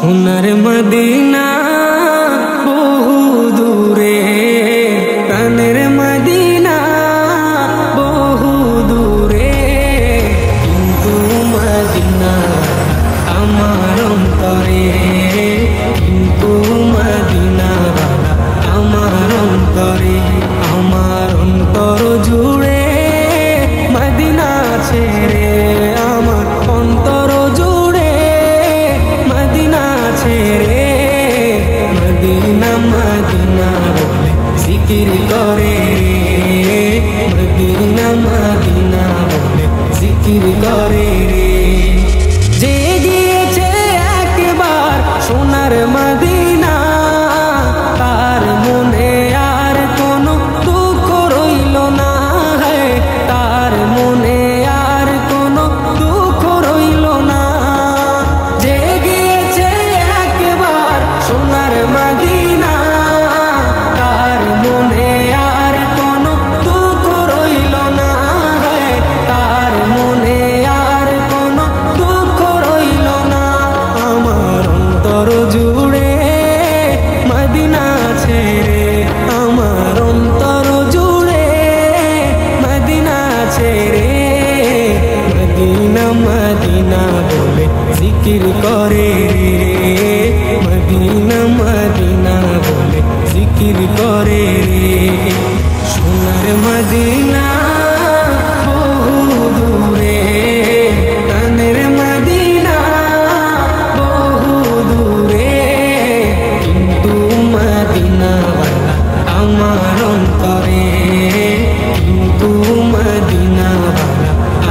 সোনার মদিনা বহু দূরে, প্রাণের মদিনা বহু দূরে, কিন্তু মদিনা আমার অন্তরে, কিন্তু মদিনা আমার অন্তরে, আমার অন্তর জুড়ে মদিনা ছেড়ে, আমার অন্তর জুড়ে মদিনা ছেড়ে, মদিনা মদিনা বলে জিকির করে, মদিনা মদিনা বলে জিকির করে রে। যে গিয়েছে একবার সোনার মদিনা, তার মনে আর কোনো দুঃখ রইল না, তার মনে আর কোনো দুঃখ রইল না। যে গিয়েছে একবার সোনার মদিনা, তার মনে আর কোনো দুঃখ রইল না, তার মনে আর কোনো দুঃখ রইল না। আমার অন্তর জুড়ে মদিনা ছেড়ে, আমার অন্তর জুড়ে মদিনা ছেড়ে, মদিনা মদিনা বলে জিকির করে রে, মদিনা মদিনা বলে জিকির করে রে। সোনার মদিনা বহু দূরে, প্রাণের মদিনা বহু দূরে, কিন্তু মদিনা আমার অন্তরে, কিন্তু মদিনা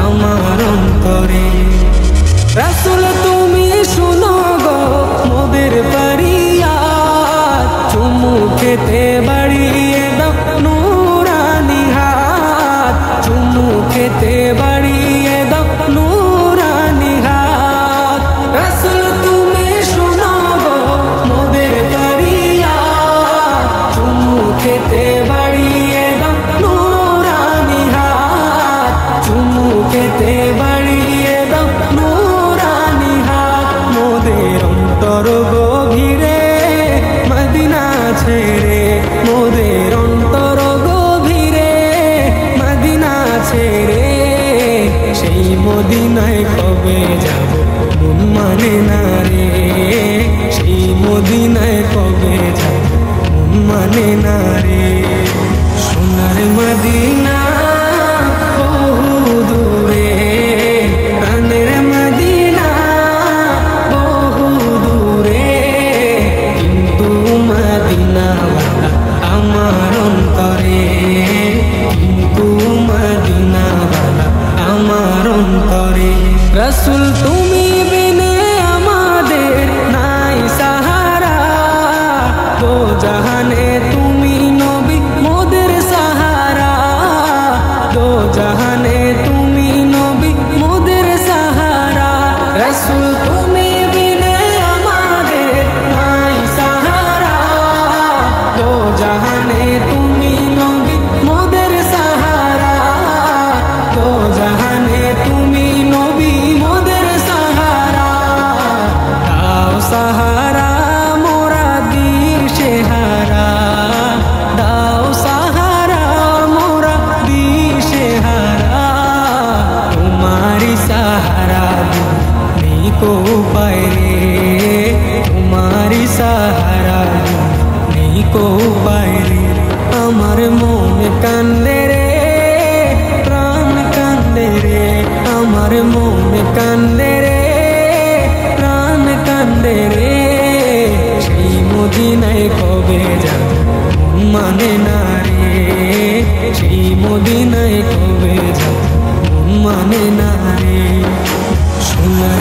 আমার অন্তরে। রাসূল তুমি শুনো গো মোদের ফরিয়াদ, চুমু খেতে বাড়িয়ে দাও নূরানি হাত, চুমু খেতে বাড়িয়ে দাও নূরানি হাত। রাসূল তুমি শুনো গো মোদের ফরিয়াদ, চুমু খেতে বাড়িয়ে দাও নূরানি হাত, চুমু খেতে বাড়িয়ে দাও নূরানি হাত। মোদের অন্তর গভীরে মদিনা ছেড়ে, মোদের অন্তর গভীরে মদিনা ছেড়ে, সেই মদিনায় কবে যাব মন মানে না রে, সেই মদিনায় কবে যাব মন মানে না রে। সোনার মদিনা বহু দূরে, প্রাণের মদিনা বহু দূরে, কিন্তু মদিনা আমার অন্তরে, কিন্তু মদিনা আমার অন্তরে। রাসূল তুমি বিনে আমাদের নাই সাহারা, দো জাহানে তুমি নবী মোদের সাহারা, দো জাহানে তুমি নবী মোদের সাহারা। রাসূল তুমি বিনে আমাদের নাই সাহারা, দো জাহানে তুমি নবী মোদের সাহারা, দো জাহানে তুমি নবী মোদের সাহারা। দাও সাহারা মোরা দিশেহারা, দাও সাহারা মোরা দিশেহারা, তোমারি সাহারা নেই কো উপায় রে, তোমারি সাহারা নেই কো উপায় রে। আমার মন কান্দে রে, প্রাণ কান্দে রে, আমার মন কান্দে রে, প্রাণ কান্দে রে, সেই মদিনায় কবে যাব মন মানে না রে, সেই মদিনায় কবে যাব মন মানে না রে। সোনার